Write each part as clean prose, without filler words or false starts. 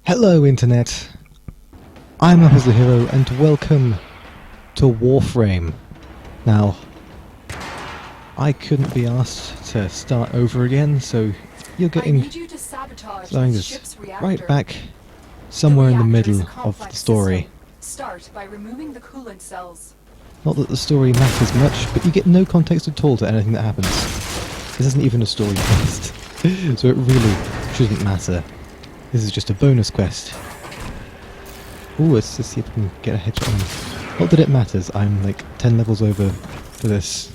Hello Internet, I'm Up as the Hero and welcome to Warframe. Now, I couldn't be asked to start over again, so you're getting throwing this right back somewhere in the middle of the story. Start by removing the coolant cells. Not that the story matters much, but you get no context at all to anything that happens. This isn't even a story quest, so it really shouldn't matter. This is just a bonus quest. Ooh, let's just see if we can get a headshot on him. Not that it matters, I'm like 10 levels over for this.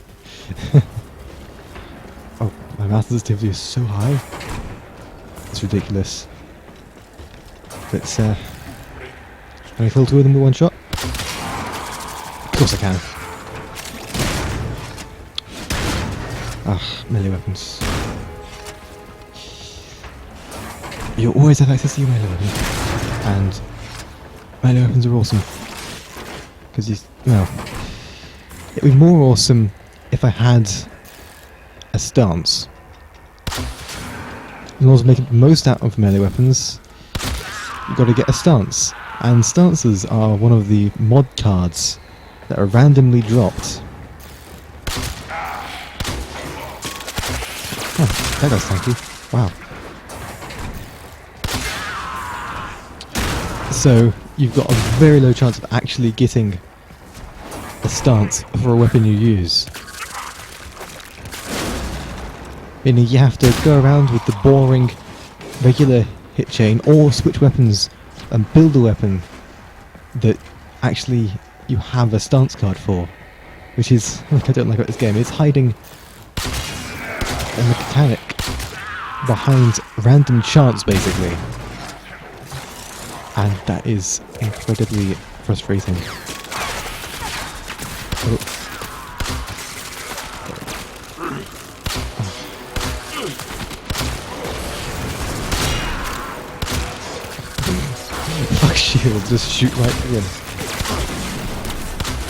Oh, my mouse sensitivity is so high. It's ridiculous. Let's, can I kill two of them with one shot? Of course I can. Ah, melee weapons. You always have access to your melee weapons. And melee weapons are awesome. Because well, it'd be more awesome if I had a stance. In order to make the most out of melee weapons, you've got to get a stance. And stances are one of the mod cards that are randomly dropped. Oh, that does thank you. Wow. So, you've got a very low chance of actually getting a stance for a weapon you use. Meaning you have to go around with the boring regular hit chain or switch weapons and build a weapon that actually you have a stance card for. Which is what I don't like about this game. It's hiding a mechanic behind random chance basically. And that is incredibly frustrating. Oh. Fuck shield, just shoot right through him.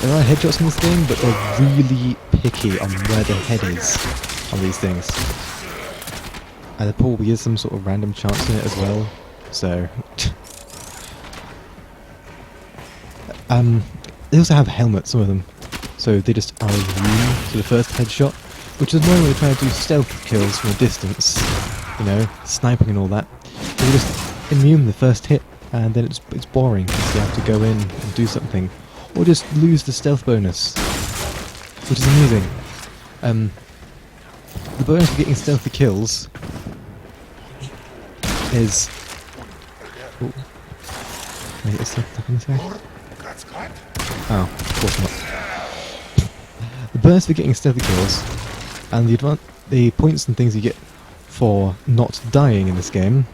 There are headshots in this game, but they're really picky on where the head is on these things. And there probably is some sort of random chance in it as well, so... they also have helmets, some of them, so they just are immune to the first headshot, which is annoying when you're trying to do stealth kills from a distance, you know, sniping and all that. They're just immune the first hit, and then it's boring, because you have to go in and do something, or just lose the stealth bonus, which is amusing. The bonus for getting stealthy kills is... Ooh. Can I get a stealth attack on this guy? Oh, of course not. The bonus for getting stealthy kills, and the points and things you get for not dying in this game,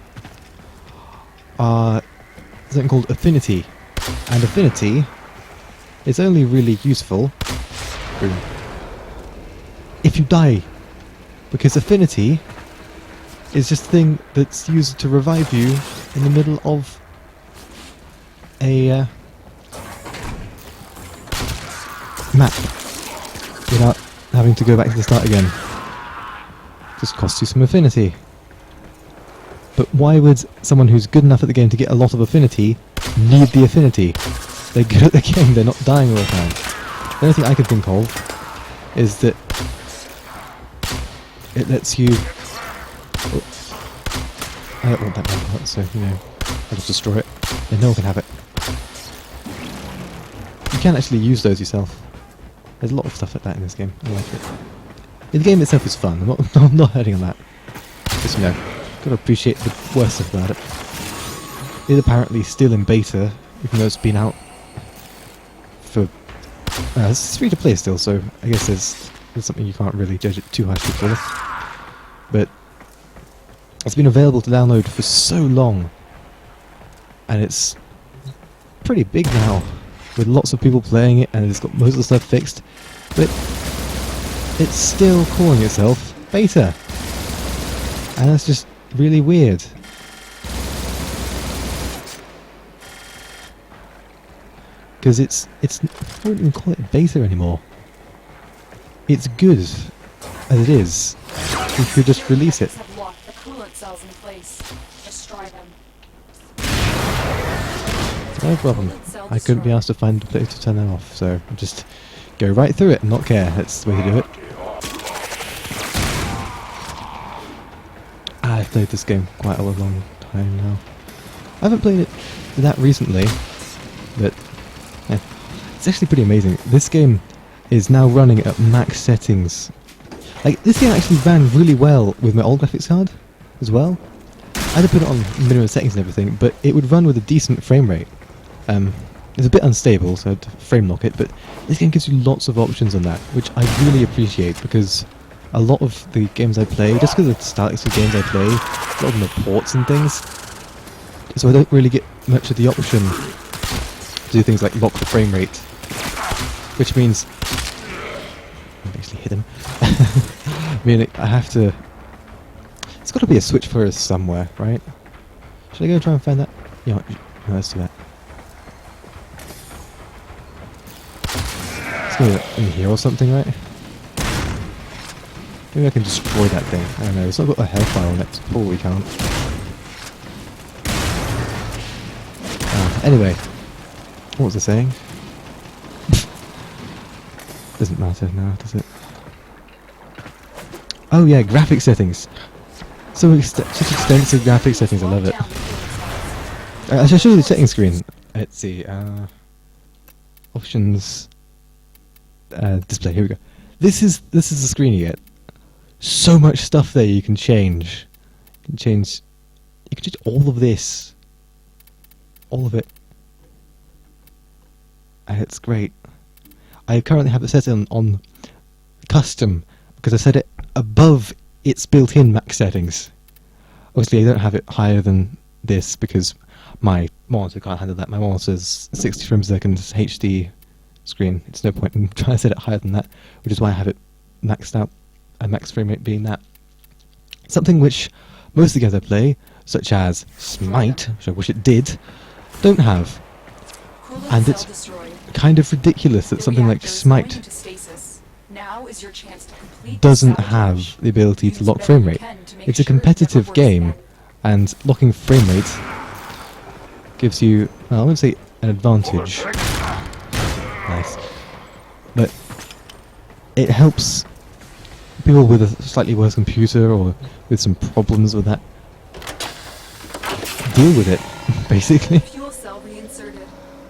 are something called affinity. And affinity is only really useful if you die. Because affinity is just a thing that's used to revive you in the middle of a map without having to go back to the start again. Just costs you some affinity. But why would someone who's good enough at the game to get a lot of affinity need the affinity? They're good at the game, they're not dying all the time. The only thing I could think of is that it lets you... Oh, I don't want that one, so, you know, I'll just destroy it. Then no one can have it. You can actually use those yourself. There's a lot of stuff like that in this game. I like it. The game itself is fun. I'm not hurting on that. Just, you know, gotta appreciate the worst stuff about it. It's apparently still in beta, even though it's been out for... it's free to play still, so I guess there's something you can't really judge it too harshly for. But it's been available to download for so long, and it's pretty big now, with lots of people playing it, and it's got most of the stuff fixed, but it's still calling itself beta, and that's just really weird. Because I wouldn't even call it beta anymore. It's good as it is. We could just release it. Have locked the coolant cells in place. Destroy them. No problem. Coolant cell I couldn't be destroyed. asked to find a place to turn that off, so I'll just go right through it and not care. That's the way to do it. I've played this game quite a long time now. I haven't played it that recently, but yeah, it's actually pretty amazing. This game is now running at max settings. Like, this game actually ran really well with my old graphics card as well. I had to put it on minimum settings and everything, but it would run with a decent frame rate. It's a bit unstable, so I'd frame lock it, but this game gives you lots of options on that, which I really appreciate, because a lot of the games I play, just because of the statics of games I play, a lot of them are ports and things, so I don't really get much of the option to do things like lock the frame rate, which means... I actually hit him. I mean, I have to... It's got to be a switch for us somewhere, right? Should I go try and find that? Yeah, no, let's do that. It's going to be in here or something, right? Maybe I can destroy that thing. I don't know, it's not got a hellfire on it, so probably can't. Anyway, what was I saying? Doesn't matter now, does it? Oh yeah, graphic settings. Such extensive graphic settings, I love it. I should show you the settings screen. Let's see, options, display, here we go. This is the screen you get. So much stuff there you can change. You can change all of this. All of it. And it's great. I currently have it set on custom because I set it above its built-in max settings. Obviously I don't have it higher than this because my monitor can't handle that. My monitor's 60 frames a second HD screen. It's no point in trying to set it higher than that, which is why I have it maxed out, and max frame rate being that. Something which most of the games I play, such as Smite, which I wish it did, don't have. Coolant And cell it's destroyed. kind of ridiculous that The something like reactor is Smite going into stasis. Now is your chance to complete doesn't the sabotage. have the ability to Use lock whatever frame you rate. can to make It's a sure it never competitive works game, again. and locking frame rate gives you, well, I wouldn't say an advantage. Nice. But it helps people with a slightly worse computer or with some problems with that deal with it, basically. Fuel cell reinserted.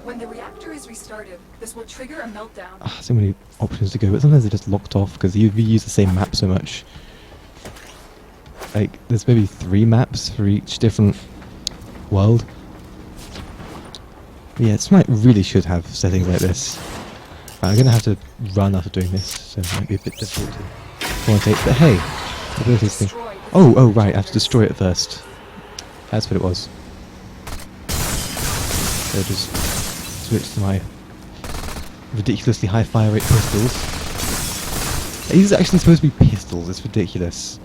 When the reactor is restarted, this will trigger a meltdown. So many options to go, but sometimes they're just locked off because you use the same map so much. Like, there's maybe 3 maps for each different world. But yeah, Smite really should have settings like this. I'm going to have to run after doing this, so it might be a bit difficult to commentate. But hey, abilities thing. Destroy the Oh, right, I have to destroy it first. That's what it was. So just switch to my ridiculously high fire rate pistols. These are actually supposed to be pistols, it's ridiculous.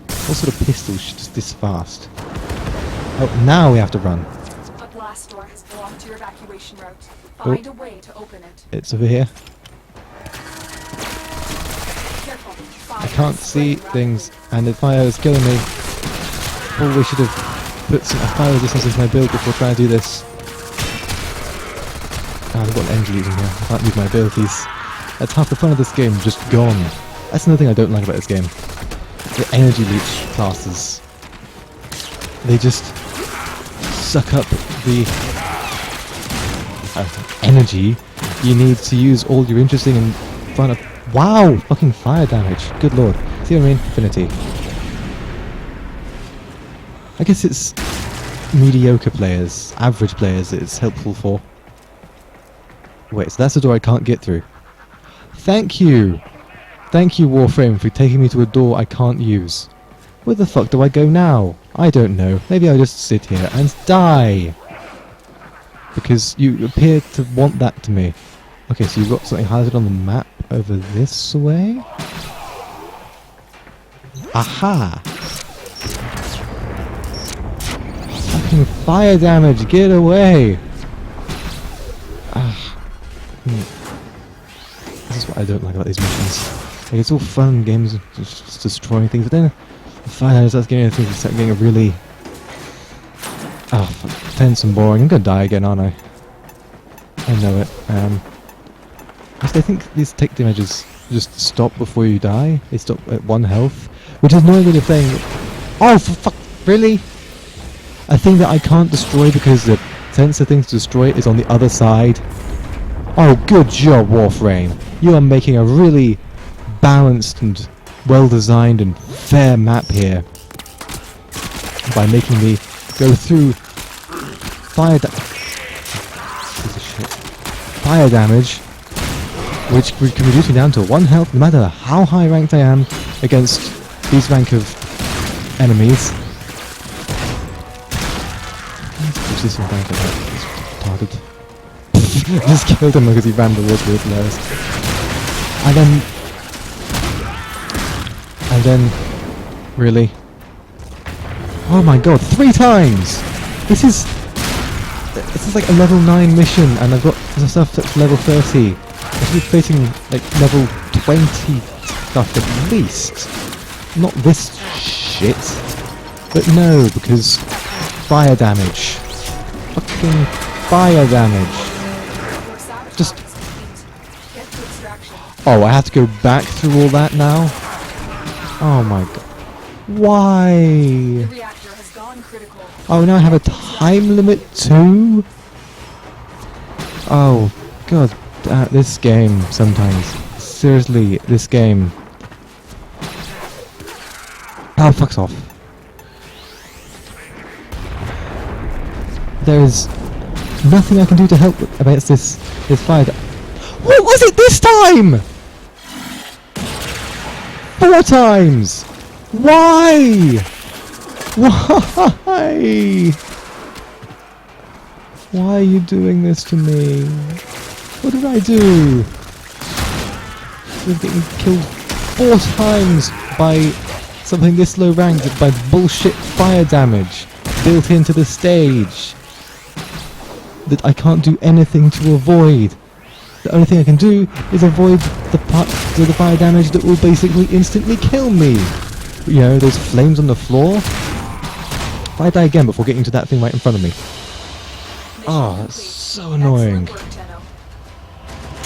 What sort of pistol shoots this fast? Oh, now we have to run. A blast door has belonged to your evacuation route. Find a way to open it. It's over here. Careful. I can't see things, and the fire is killing me. Probably should have put some fire resistance into my build before trying to do this. I've got an energy lead in here. I can't use my abilities. That's half the fun of this game, just gone. That's another thing I don't like about this game. The energy leech classes. They just suck up the energy you need to use all your interesting and fun of... Wow! Fucking fire damage. Good lord. See what I mean? Infinity. I guess it's mediocre players, average players it's helpful for. Wait, so that's the door I can't get through. Thank you! Thank you, Warframe, for taking me to a door I can't use. Where the fuck do I go now? I don't know. Maybe I'll just sit here and die! Because you appear to want that to me. Okay, so you've got something highlighted on the map over this way? Aha! Fucking fire damage, get away! This is what I don't like about these missions. Like, it's all fun games, just destroying things, but then the fire damage starts getting things, start getting really... Oh, fuck. tense and boring. I'm gonna die again, aren't I? I know it. I think these tick damages just stop before you die. They stop at 1 health, which is annoying when you're playing. Oh, for fuck! Really? A thing that I can't destroy because the sensor thing to destroy it is on the other side. Oh, good job, Warframe. You are making a really balanced and well-designed and fair map here by making me go through fire damage, which can reduce me down to 1 health no matter how high ranked I am against these rank of enemies. What's this one down to that? It's retarded. Just killed him because he ran towards me, it's hilarious. And then, really? Oh my god, 3 times! This is like a level 9 mission, and I've got stuff that's level 30. I should be facing like level 20 stuff at least. Not this shit. But no, because fire damage. Fucking fire damage. Just... Oh, I have to go back through all that now? Oh my god. Why? The reactor has gone critical. Oh, now I have a time limit too? Oh, god, this game sometimes. Seriously, this game. Oh, fucks off. There is nothing I can do to help against this fire. What was it this time? 4 times! Why? Why? Why are you doing this to me? What did I do? You're getting killed 4 times by something this low ranked, by bullshit fire damage built into the stage that I can't do anything to avoid. The only thing I can do is avoid the parts of the fire damage that will basically instantly kill me. You know, those flames on the floor. If I die again before getting to that thing right in front of me. Oh, that's so annoying.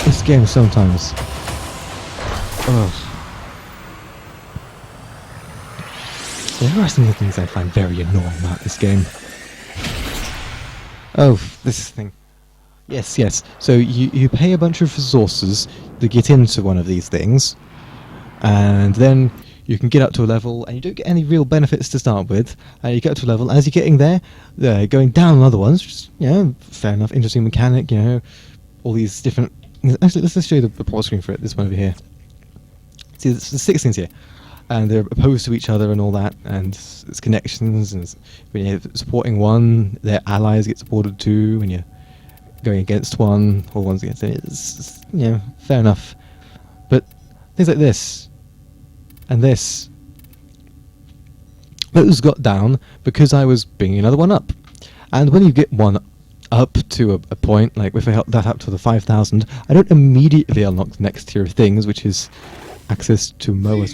This game sometimes. Ugh. There are some of the things I find very annoying about this game. Oh, this thing. Yes. So you pay a bunch of resources to get into one of these things, and then you can get up to a level, and you don't get any real benefits to start with, and you get up to a level, and as you're getting there, going down on other ones, which is, you know, fair enough, interesting mechanic, you know, all these different... Actually, let's just show you the pause screen for it, this one over here. See, there's 6 things here, and they're opposed to each other and all that, and it's connections, and when you're supporting one, their allies get supported too, when you're going against one, or one's against it, it's, you know, fair enough. But things like this, and this, those got down because I was bringing another one up. And when you get one up to a point, like if I help that up to the 5,000, I don't immediately unlock the next tier of things, which is access to Moa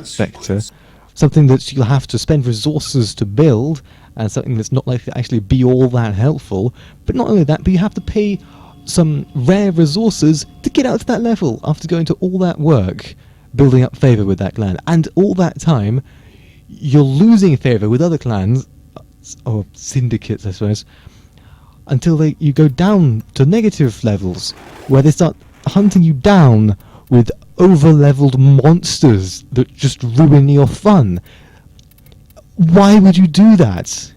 Spectre, something that you'll have to spend resources to build, and something that's not likely to actually be all that helpful. But not only that, but you have to pay some rare resources to get out to that level after going to all that work building up favour with that clan. And all that time, you're losing favour with other clans, or syndicates I suppose, until you go down to negative levels, where they start hunting you down with over-leveled monsters that just ruin your fun. Why would you do that?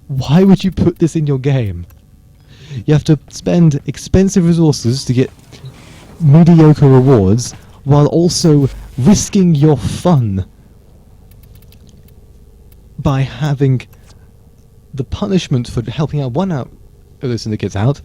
Why would you put this in your game? You have to spend expensive resources to get mediocre rewards, while also risking your fun by having the punishment for helping out one out of those syndicates out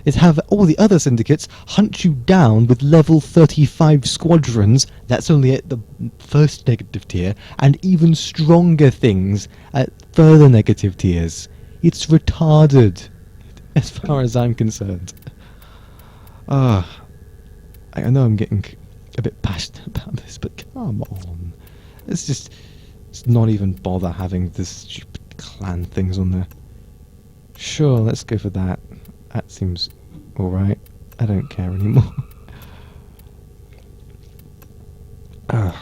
is have all the other syndicates hunt you down with level 35 squadrons. That's only at the first negative tier, and even stronger things at further negative tiers. It's retarded, as far as I'm concerned. I know I'm getting a bit passionate about this, but come on. Let's not even bother having this stupid clan things on there. Sure, let's go for that. That seems alright. I don't care anymore. Ugh.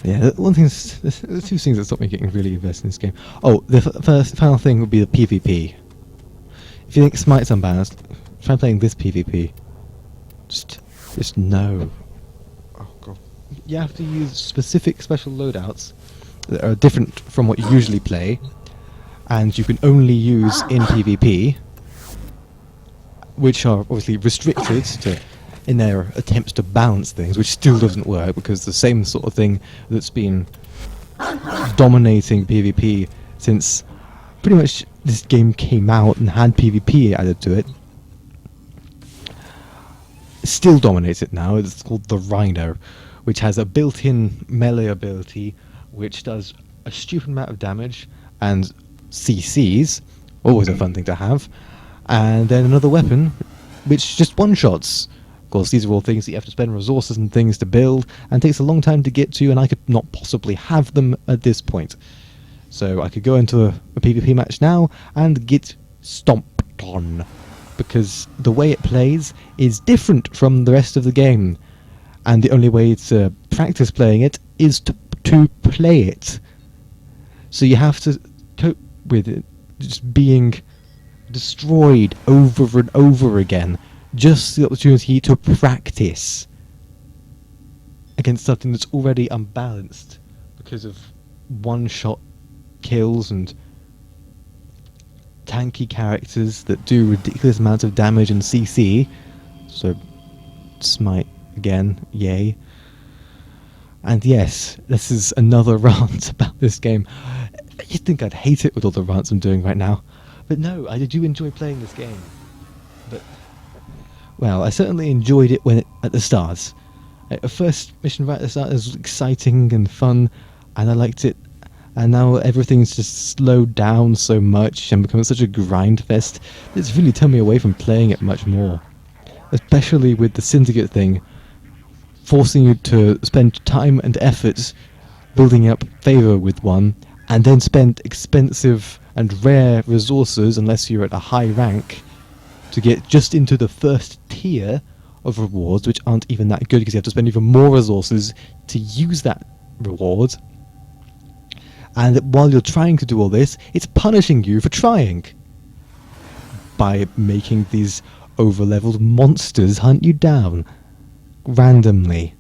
Yeah, one thing is, there's two things that stop me getting really invested in this game. Oh, the first final thing would be the PvP. If you think Smite's unbalanced, try playing this PvP. Just no. Oh god. You have to use specific special loadouts that are different from what you usually play, and you can only use in PvP, which are obviously restricted to in their attempts to balance things, which still doesn't work because the same sort of thing that's been dominating PvP since pretty much this game came out and had PvP added to it still dominates it now. It's called the Rhino, which has a built-in melee ability which does a stupid amount of damage and CCs, always a fun thing to have, and then another weapon which just one-shots. Of course, these are all things that you have to spend resources and things to build, and takes a long time to get to, and I could not possibly have them at this point. So I could go into a PvP match now and get stomped on, because the way it plays is different from the rest of the game, and the only way to practice playing it is to play it. So you have to cope with it just being destroyed over and over again, just the opportunity to practice against something that's already unbalanced because of one-shot kills and tanky characters that do ridiculous amounts of damage and CC. So Smite again, yay. And yes, this is another rant about this game. You'd think I'd hate it with all the rants I'm doing right now, but no, I do enjoy playing this game. But well, I certainly enjoyed it when at the start. The first mission right at the start was exciting and fun, and I liked it. And now everything's just slowed down so much and become such a grind fest. It's really turned me away from playing it much more. Especially with the Syndicate thing, forcing you to spend time and effort building up favour with one, and then spend expensive and rare resources, unless you're at a high rank, to get just into the first tier of rewards, which aren't even that good because you have to spend even more resources to use that reward. And while you're trying to do all this, it's punishing you for trying by making these over-leveled monsters hunt you down randomly.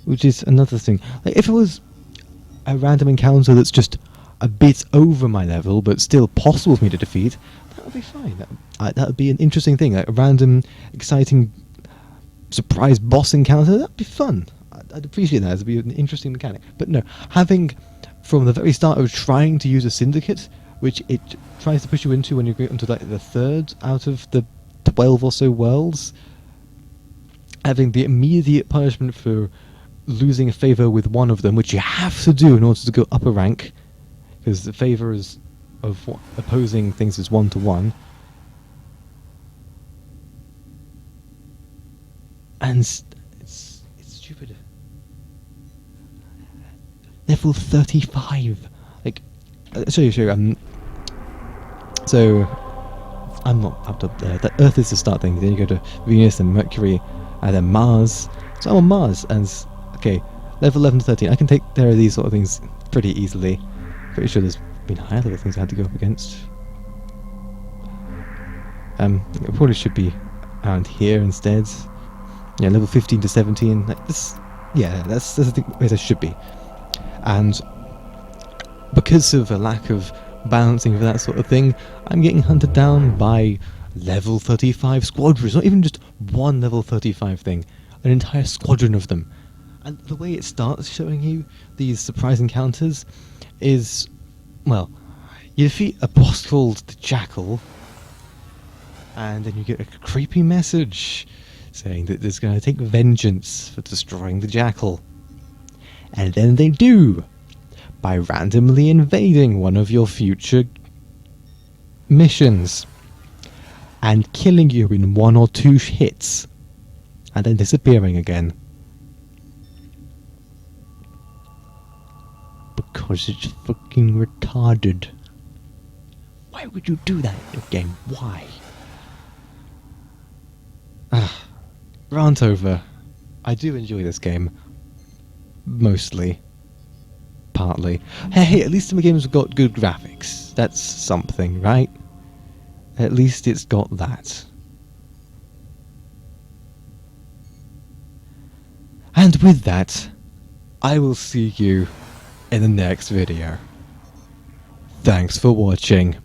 Which is another thing. Like, if it was a random encounter that's just a bit over my level but still possible for me to defeat, that would be fine. That would be an interesting thing. Like a random, exciting, surprise boss encounter, that'd be fun. I'd appreciate that. It'd be an interesting mechanic. But no, having from the very start of trying to use a Syndicate, which it tries to push you into when you get into like the third out of the 12 or so worlds, having the immediate punishment for losing a favour with one of them, which you have to do in order to go up a rank, because the favour is of opposing things is 1-to-1. And it's stupid. Level 35. Like, show you. So I'm not up to there. The Earth is the start thing. Then you go to Venus and Mercury, and then Mars. So I'm on Mars, and okay, level 11 to 13. I can take care of these sort of things pretty easily. Pretty sure there's been higher level things I had to go up against. It probably should be around here instead. Yeah, level 15 to 17. Like this. Yeah, that's I think where it should be. And because of a lack of balancing for that sort of thing, I'm getting hunted down by level 35 squadrons. Not even just one level 35 thing, an entire squadron of them. And the way it starts showing you these surprise encounters is, well, you defeat a boss called the Jackal, and then you get a creepy message saying that there's going to take vengeance for destroying the Jackal. And then they do, by randomly invading one of your future missions and killing you in 1 or 2 hits and then disappearing again. Because it's fucking retarded. Why would you do that in a game? Why? Rant over. I do enjoy this game. Mostly. Partly. Hey, at least my game's got good graphics. That's something, right? At least it's got that. And with that, I will see you in the next video. Thanks for watching.